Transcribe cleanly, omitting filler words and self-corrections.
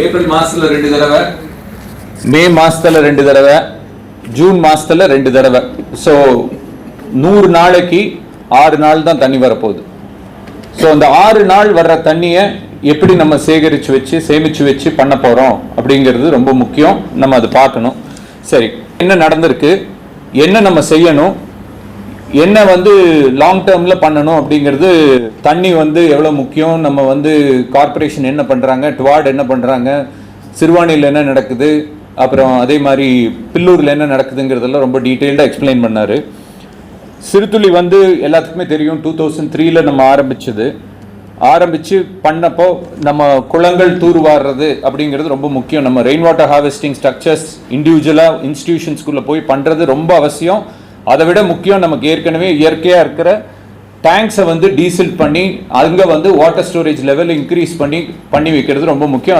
April மாசத்துல 2 தடவை, மே மாசத்துல 2 தடவை, ஜூன் மாசத்துல 2 தடவை. ஸோ 100 நாளைக்கு 6 நாள் தான் தண்ணி வரப்போகுது. ஸோ அந்த 6 நாள் வர்ற தண்ணியை எப்படி நம்ம சேகரித்து வச்சு சேமித்து வச்சு பண்ண போகிறோம் அப்படிங்கிறது ரொம்ப முக்கியம். நம்ம அதை பார்க்கணும். சரி, என்ன நடந்திருக்கு, என்ன நம்ம செய்யணும், என்ன லாங் டேர்மில் பண்ணணும் அப்படிங்கிறது, தண்ணி எவ்வளோ முக்கியம், நம்ம கார்பரேஷன் என்ன பண்ணுறாங்க, டுவார்டு என்ன பண்ணுறாங்க, சிறுவாணியில் என்ன நடக்குது, அப்புறம் அதே மாதிரி பில்லூரில் என்ன நடக்குதுங்கிறதெல்லாம் ரொம்ப டீட்டெயில்டாக எக்ஸ்பிளைன் பண்ணார். சிறுதுளி எல்லாத்துக்குமே தெரியும், 2003 நம்ம ஆரம்பித்து பண்ணப்போ நம்ம குளங்கள் தூர்வாடுறது அப்படிங்கிறது ரொம்ப முக்கியம். நம்ம ரெயின் வாட்டர் ஹார்வெஸ்டிங் ஸ்ட்ரக்சர்ஸ் இண்டிவிஜுவலாக இன்ஸ்டிடியூஷன்ஸ்குள்ளே போய் பண்ணுறது ரொம்ப அவசியம். அதை விட முக்கியம், நமக்கு ஏற்கனவே இயற்கையாக இருக்கிற டேங்க்ஸை டீசில் பண்ணி அங்கே வாட்டர் ஸ்டோரேஜ் லெவல் இன்க்ரீஸ் பண்ணி வைக்கிறது ரொம்ப முக்கியம்.